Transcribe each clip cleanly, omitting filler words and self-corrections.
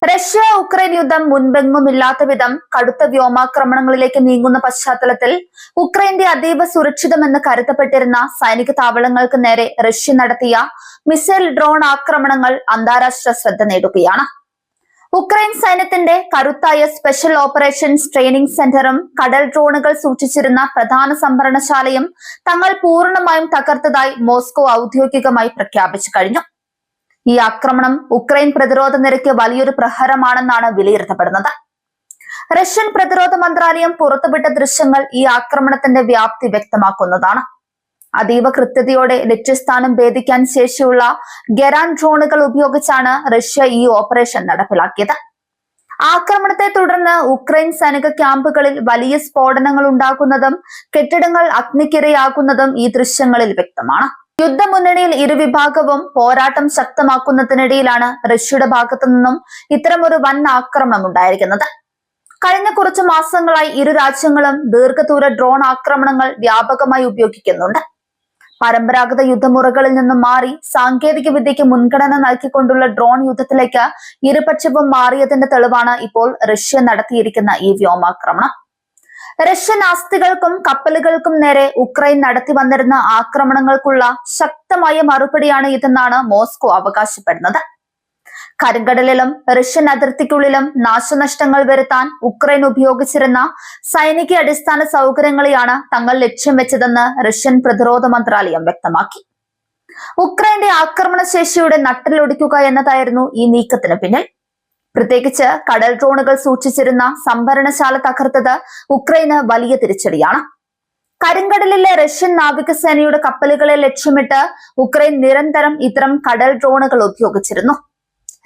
Russia Ukraine യുദ്ധം മുൻപെങ്ങുമില്ലാത്ത വിധം കടുത്ത വ്യോമാക്രമണങ്ങളിലേക്ക് നീങ്ങുന്ന പശ്ചാത്തലത്തിൽ ഉക്രൈന്റെ അതീവ സുരക്ഷിതമെന്ന് കരുതപ്പെട്ടിരുന്ന സൈനിക താവളങ്ങൾക്ക് നേരെ റഷ്യ നടത്തിയ മിസൈൽ ഡ്രോൺ ആക്രമണങ്ങൾ അന്താരാഷ്ട്ര ശ്രദ്ധ നേടുകയാണ്. ഉക്രൈൻ സൈന്യത്തിന്റെ കരുത്തായ സ്പെഷ്യൽ ഓപ്പറേഷൻസ് ട്രെയിനിംഗ് സെന്ററും കടൽ ഡ്രോണുകൾ സൂക്ഷിച്ചിരുന്ന പ്രധാന സംഭരണശാലയും തങ്ങൾ പൂർണ്ണമായും തകർത്തതായി മോസ്കോ ഔദ്യോഗികമായി പ്രഖ്യാപിച്ചു കഴിഞ്ഞു. ഈ ആക്രമണം ഉക്രൈൻ പ്രതിരോധ നിരക്ക് വലിയൊരു പ്രഹരമാണെന്നാണ് വിലയിരുത്തപ്പെടുന്നത്. റഷ്യൻ പ്രതിരോധ മന്ത്രാലയം പുറത്തുവിട്ട ദൃശ്യങ്ങൾ ഈ ആക്രമണത്തിന്റെ വ്യാപ്തി വ്യക്തമാക്കുന്നതാണ്. അതീവ കൃത്യതയോടെ ലക്ഷ്യസ്ഥാനം ഭേദിക്കാൻ ശേഷിയുള്ള ഗെറാൻ ഡ്രോണുകൾ ഉപയോഗിച്ചാണ് റഷ്യ ഈ ഓപ്പറേഷൻ നടപ്പിലാക്കിയത്. ആക്രമണത്തെ തുടർന്ന് ഉക്രൈൻ സൈനിക ക്യാമ്പുകളിൽ വലിയ സ്ഫോടനങ്ങൾ ഉണ്ടാകുന്നതും കെട്ടിടങ്ങൾ അഗ്നിക്കിരയാകുന്നതും ഈ ദൃശ്യങ്ങളിൽ വ്യക്തമാണ്. യുദ്ധമുന്നണിയിൽ ഇരുവിഭാഗവും പോരാട്ടം ശക്തമാക്കുന്നതിനിടയിലാണ് റഷ്യയുടെ ഭാഗത്തു നിന്നും ഇത്തരമൊരു വൻ ആക്രമണം ഉണ്ടായിരിക്കുന്നത്. കഴിഞ്ഞ കുറച്ചു മാസങ്ങളായി ഇരു രാജ്യങ്ങളും ദീർഘദൂര ഡ്രോൺ ആക്രമണങ്ങൾ വ്യാപകമായി ഉപയോഗിക്കുന്നുണ്ട്. പരമ്പരാഗത യുദ്ധമുറകളിൽ നിന്നും മാറി സാങ്കേതിക വിദ്യയ്ക്ക് മുൻഗണന നൽകിക്കൊണ്ടുള്ള ഡ്രോൺ യുദ്ധത്തിലേക്ക് ഇരുപക്ഷവും മാറിയതിന്റെ തെളിവാണ് ഇപ്പോൾ റഷ്യ നടത്തിയിരിക്കുന്ന ഈ വ്യോമാക്രമണം. റഷ്യൻ ആസ്തികൾക്കും കപ്പലുകൾക്കും നേരെ ഉക്രൈൻ നടത്തി വന്നിരുന്ന ആക്രമണങ്ങൾക്കുള്ള ശക്തമായ മറുപടിയാണ് ഇതെന്നാണ് മോസ്കോ അവകാശപ്പെടുന്നത്. കരിങ്കടലിലും റഷ്യൻ അതിർത്തിക്കുള്ളിലും നാശനഷ്ടങ്ങൾ വരുത്താൻ ഉക്രൈൻ ഉപയോഗിച്ചിരുന്ന സൈനിക അടിസ്ഥാന സൗകര്യങ്ങളെയാണ് തങ്ങൾ ലക്ഷ്യം വെച്ചതെന്ന് റഷ്യൻ പ്രതിരോധ മന്ത്രാലയം വ്യക്തമാക്കി. ഉക്രൈന്റെ ആക്രമണശേഷിയുടെ നട്ടിലൊടിക്കുക എന്നതായിരുന്നു ഈ നീക്കത്തിന് പിന്നിൽ. പ്രത്യേകിച്ച് കടൽ ഡ്രോണുകൾ സൂക്ഷിച്ചിരുന്ന സംഭരണശാല തകർത്തത് ഉക്രൈന് വലിയ തിരിച്ചടിയാണ്. കരിങ്കടലിലെ റഷ്യൻ നാവികസേനയുടെ കപ്പലുകളെ ലക്ഷ്യമിട്ട് ഉക്രൈൻ നിരന്തരം ഇത്തരം കടൽ ഡ്രോണുകൾ ഉപയോഗിച്ചിരുന്നു.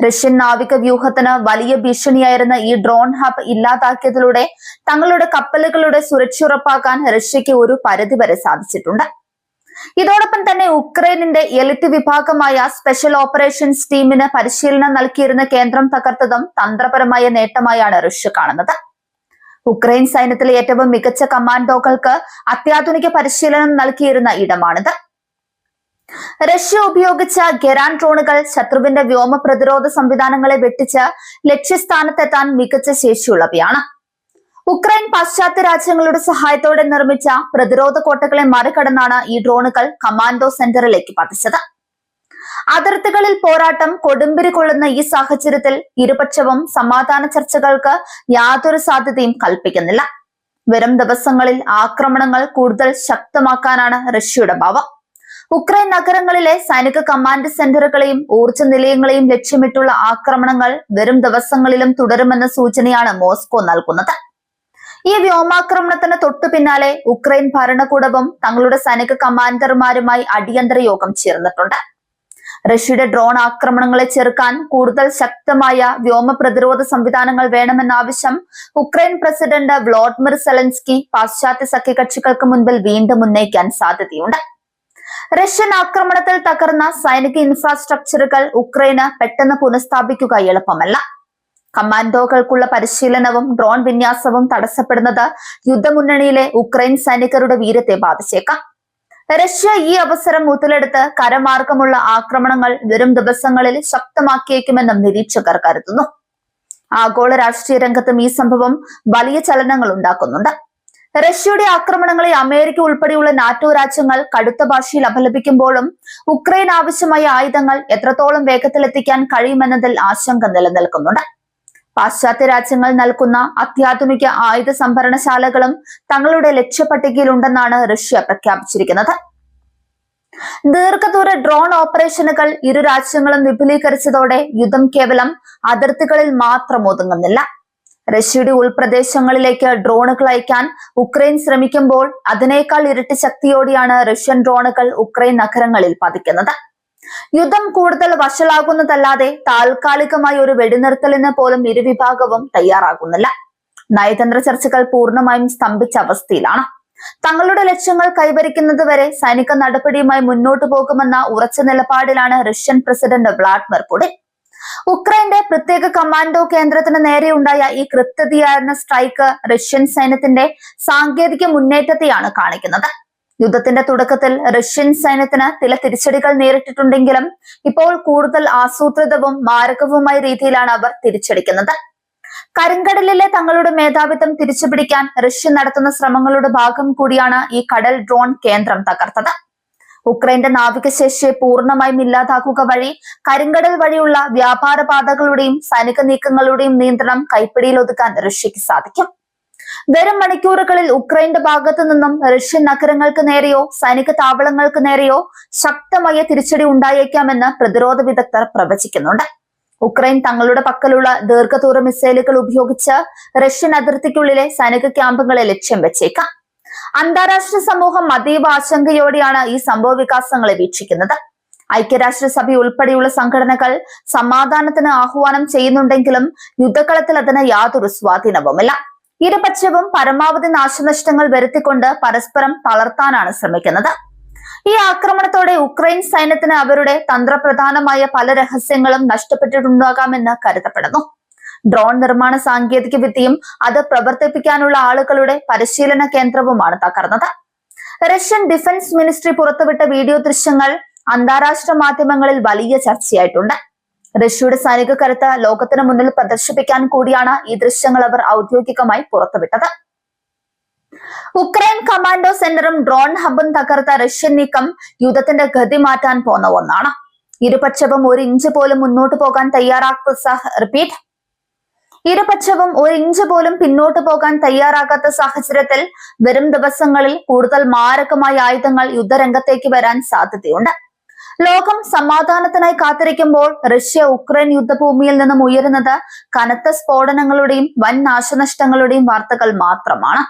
റഷ്യൻ നാവിക വ്യൂഹത്തിന് വലിയ ഭീഷണിയായിരുന്ന ഈ ഡ്രോൺ ഹബ് ഇല്ലാതാക്കിയതിലൂടെ തങ്ങളുടെ കപ്പലുകളുടെ സുരക്ഷ ഉറപ്പാക്കാൻ റഷ്യയ്ക്ക് ഒരു പരിധിവരെ സാധിച്ചിട്ടുണ്ട്. ഇതോടൊപ്പം തന്നെ ഉക്രൈനിന്റെ എലിറ്റ് വിഭാഗമായ സ്പെഷ്യൽ ഓപ്പറേഷൻസ് ടീമിന് പരിശീലനം നൽകിയിരുന്ന കേന്ദ്രം തകർത്തതും തന്ത്രപരമായ നേട്ടമായാണ് റഷ്യ കാണുന്നത്. ഉക്രൈൻ സൈന്യത്തിലെ ഏറ്റവും മികച്ച കമാൻഡോകൾക്ക് അത്യാധുനിക പരിശീലനം നൽകിയിരുന്ന ഇടമാണിത്. റഷ്യ ഉപയോഗിച്ച ഗെറാൻ ഡ്രോണുകൾ ശത്രുവിന്റെ വ്യോമ പ്രതിരോധ സംവിധാനങ്ങളെ വെട്ടിച്ച് ലക്ഷ്യസ്ഥാനത്തെത്താൻ മികച്ച ശേഷിയുള്ളവയാണ്. ഉക്രൈൻ പാശ്ചാത്യ രാജ്യങ്ങളുടെ സഹായത്തോടെ നിർമ്മിച്ച പ്രതിരോധ കോട്ടകളെ മറികടന്നാണ് ഈ ഡ്രോണുകൾ കമാൻഡോ സെന്ററിലേക്ക് പതിച്ചത്. അതിർത്തികളിൽ പോരാട്ടം കൊടുമ്പിരി കൊള്ളുന്ന ഈ സാഹചര്യത്തിൽ ഇരുപക്ഷവും സമാധാന ചർച്ചകൾക്ക് യാതൊരു സാധ്യതയും കൽപ്പിക്കുന്നില്ല. വരും ദിവസങ്ങളിൽ ആക്രമണങ്ങൾ കൂടുതൽ ശക്തമാക്കാനാണ് റഷ്യയുടെ ഭാവം. ഉക്രൈൻ നഗരങ്ങളിലെ സൈനിക കമാൻഡ് സെന്ററുകളെയും ഊർജ്ജ നിലയങ്ങളെയും ലക്ഷ്യമിട്ടുള്ള ആക്രമണങ്ങൾ വരും ദിവസങ്ങളിലും തുടരുമെന്ന സൂചനയാണ് മോസ്കോ നൽകുന്നത്. ഈ വ്യോമാക്രമണത്തിന് തൊട്ടു പിന്നാലെ ഉക്രൈൻ ഭരണകൂടവും തങ്ങളുടെ സൈനിക കമാൻഡർമാരുമായി അടിയന്തര യോഗം ചേർന്നിട്ടുണ്ട്. റഷ്യയുടെ ഡ്രോൺ ആക്രമണങ്ങളെ ചെറുക്കാൻ കൂടുതൽ ശക്തമായ വ്യോമ പ്രതിരോധ സംവിധാനങ്ങൾ വേണമെന്ന ആവശ്യം ഉക്രൈൻ പ്രസിഡന്റ് വ്ളോഡിമിർ സെലൻസ്കി പാശ്ചാത്യ സഖ്യകക്ഷികൾക്ക് മുൻപിൽ വീണ്ടും ഉന്നയിക്കാൻ സാധ്യതയുണ്ട്. റഷ്യൻ ആക്രമണത്തിൽ തകർന്ന സൈനിക ഇൻഫ്രാസ്ട്രക്ചറുകൾ ഉക്രൈന് പെട്ടെന്ന് പുനഃസ്ഥാപിക്കുക എളുപ്പമല്ല. കമാൻഡോകൾക്കുള്ള പരിശീലനവും ഡ്രോൺ വിന്യാസവും തടസ്സപ്പെടുന്നത് യുദ്ധമുന്നണിയിലെ ഉക്രൈൻ സൈനികരുടെ വീര്യത്തെ ബാധിച്ചേക്കാം. റഷ്യ ഈ അവസരം മുതലെടുത്ത് കരമാർഗമുള്ള ആക്രമണങ്ങൾ വരും ദിവസങ്ങളിൽ ശക്തമാക്കിയേക്കുമെന്നും നിരീക്ഷകർ കരുതുന്നു. ആഗോള രാഷ്ട്രീയ രംഗത്തും ഈ സംഭവം വലിയ ചലനങ്ങൾ ഉണ്ടാക്കുന്നുണ്ട്. റഷ്യയുടെ ആക്രമണങ്ങളെ അമേരിക്ക ഉൾപ്പെടെയുള്ള നാറ്റോ രാജ്യങ്ങൾ കടുത്ത ഭാഷയിൽ അപലപിക്കുമ്പോഴും ഉക്രൈൻ ആവശ്യമായ ആയുധങ്ങൾ എത്രത്തോളം വേഗത്തിലെത്തിക്കാൻ കഴിയുമെന്നതിൽ ആശങ്ക നിലനിൽക്കുന്നുണ്ട്. പാശ്ചാത്യ രാജ്യങ്ങൾ നൽകുന്ന അത്യാധുനിക ആയുധ സംഭരണശാലകളും തങ്ങളുടെ ലക്ഷ്യപട്ടികയിലുണ്ടെന്നാണ് റഷ്യ പ്രഖ്യാപിച്ചിരിക്കുന്നത്. ദീർഘദൂര ഡ്രോൺ ഓപ്പറേഷനുകൾ ഇരു രാജ്യങ്ങളും വിപുലീകരിച്ചതോടെ യുദ്ധം കേവലം അതിർത്തികളിൽ മാത്രം ഒതുങ്ങുന്നില്ല. റഷ്യയുടെ ഉൾപ്രദേശങ്ങളിലേക്ക് ഡ്രോണുകൾ അയക്കാൻ ഉക്രൈൻ ശ്രമിക്കുമ്പോൾ അതിനേക്കാൾ ഇരട്ടി ശക്തിയോടെയാണ് റഷ്യൻ ഡ്രോണുകൾ ഉക്രൈൻ നഗരങ്ങളിൽ പതിക്കുന്നത്. യുദ്ധം കൂടുതൽ വഷളാകുന്നതല്ലാതെ താൽക്കാലികമായ ഒരു വെടിനിർത്തലിന് പോലും ഇരുവിഭാഗവും തയ്യാറാകുന്നില്ല. നയതന്ത്ര ചർച്ചകൾ പൂർണ്ണമായും സ്തംഭിച്ച അവസ്ഥയിലാണ്. തങ്ങളുടെ ലക്ഷ്യങ്ങൾ കൈവരിക്കുന്നതുവരെ സൈനിക നടപടിയുമായി മുന്നോട്ടു പോകുമെന്ന ഉറച്ച നിലപാടിലാണ് റഷ്യൻ പ്രസിഡന്റ് വ്ളാഡിമിർ പുടിൻ. ഉക്രൈന്റെ പ്രത്യേക കമാൻഡോ കേന്ദ്രത്തിന് നേരെയുണ്ടായ ഈ കൃത്യതയാർന്ന സ്ട്രൈക്ക് റഷ്യൻ സൈന്യത്തിന്റെ സാങ്കേതിക മുന്നേറ്റത്തെയാണ് കാണിക്കുന്നത്. യുദ്ധത്തിന്റെ തുടക്കത്തിൽ റഷ്യൻ സൈന്യത്തിന് ചില തിരിച്ചടികൾ നേരിട്ടിട്ടുണ്ടെങ്കിലും ഇപ്പോൾ കൂടുതൽ ആസൂത്രിതവും മാരകവുമായ രീതിയിലാണ് അവർ തിരിച്ചടിക്കുന്നത്. കരിങ്കടലിലെ തങ്ങളുടെ മേധാവിത്വം തിരിച്ചുപിടിക്കാൻ റഷ്യ നടത്തുന്ന ശ്രമങ്ങളുടെ ഭാഗം കൂടിയാണ് ഈ കടൽ ഡ്രോൺ കേന്ദ്രം തകർത്തത്. ഉക്രൈന്റെ നാവികശേഷിയെ പൂർണ്ണമായും ഇല്ലാതാക്കുക വഴി കരിങ്കടൽ വഴിയുള്ള വ്യാപാര പാതകളുടെയും സൈനിക നീക്കങ്ങളുടെയും നിയന്ത്രണം കൈപ്പിടിയിൽ ഒതുക്കാൻ റഷ്യക്ക് സാധിക്കും. വരും മണിക്കൂറുകളിൽ ഉക്രൈന്റെ ഭാഗത്തു നിന്നും റഷ്യൻ നഗരങ്ങൾക്ക് നേരെയോ സൈനിക താവളങ്ങൾക്ക് നേരെയോ ശക്തമായ തിരിച്ചടി ഉണ്ടായേക്കാമെന്ന് പ്രതിരോധ വിദഗ്ധർ പ്രവചിക്കുന്നുണ്ട്. ഉക്രൈൻ തങ്ങളുടെ പക്കലുള്ള ദീർഘദൂര മിസൈലുകൾ ഉപയോഗിച്ച് റഷ്യൻ അതിർത്തിക്കുള്ളിലെ സൈനിക ക്യാമ്പുകളെ ലക്ഷ്യം വെച്ചേക്കാം. അന്താരാഷ്ട്ര സമൂഹം അതീവ ആശങ്കയോടെയാണ് ഈ സംഭവ വികാസങ്ങളെ വീക്ഷിക്കുന്നത്. ഐക്യരാഷ്ട്രസഭ ഉൾപ്പെടെയുള്ള സംഘടനകൾ സമാധാനത്തിന് ആഹ്വാനം ചെയ്യുന്നുണ്ടെങ്കിലും യുദ്ധകളത്തിൽ അതിന് യാതൊരു സ്വാധീനവുമില്ല. ഇരുപക്ഷവും പരമാവധി നാശനഷ്ടങ്ങൾ വരുത്തിക്കൊണ്ട് പരസ്പരം തളർത്താനാണ് ശ്രമിക്കുന്നത്. ഈ ആക്രമണത്തോടെ ഉക്രൈൻ സൈന്യത്തിന് അവരുടെ തന്ത്രപ്രധാനമായ പല രഹസ്യങ്ങളും നഷ്ടപ്പെട്ടിട്ടുണ്ടാകാമെന്ന് കരുതപ്പെടുന്നു. ഡ്രോൺ നിർമ്മാണ സാങ്കേതിക വിദ്യയും അത് പ്രവർത്തിപ്പിക്കാനുള്ള ആളുകളുടെ പരിശീലന കേന്ദ്രവുമാണ് തകർന്നത്. റഷ്യൻ ഡിഫൻസ് മിനിസ്ട്രി പുറത്തുവിട്ട വീഡിയോ ദൃശ്യങ്ങൾ അന്താരാഷ്ട്ര മാധ്യമങ്ങളിൽ വലിയ ചർച്ചയായിട്ടുണ്ട്. റഷ്യയുടെ സൈനിക കരുത്ത് ലോകത്തിന് മുന്നിൽ പ്രദർശിപ്പിക്കാൻ കൂടിയാണ് ഈ ദൃശ്യങ്ങൾ അവർ ഔദ്യോഗികമായി പുറത്തുവിട്ടത്. ഉക്രൈൻ കമാൻഡോ സെന്ററും ഡ്രോൺ ഹബും തകർത്ത റഷ്യൻ നീക്കം യുദ്ധത്തിന്റെ ഗതി മാറ്റാൻ പോന്ന ഒന്നാണ്. ഇരുപക്ഷവും ഒരു ഇഞ്ച് പോലും മുന്നോട്ട് പോകാൻ ഇരുപക്ഷവും ഒരു ഇഞ്ച് പോലും പിന്നോട്ട് പോകാൻ തയ്യാറാകാത്ത സാഹചര്യത്തിൽ വരും ദിവസങ്ങളിൽ കൂടുതൽ മാരകമായ ആയുധങ്ങൾ യുദ്ധരംഗത്തേക്ക് വരാൻ സാധ്യതയുണ്ട്. ലോകം സമാധാനത്തിനായി കാത്തിരിക്കുമ്പോൾ റഷ്യ ഉക്രൈൻ യുദ്ധഭൂമിയിൽ നിന്നും ഉയരുന്നത് കനത്ത സ്ഫോടനങ്ങളുടെയും വൻ നാശനഷ്ടങ്ങളുടെയും വാർത്തകൾ മാത്രമാണ്.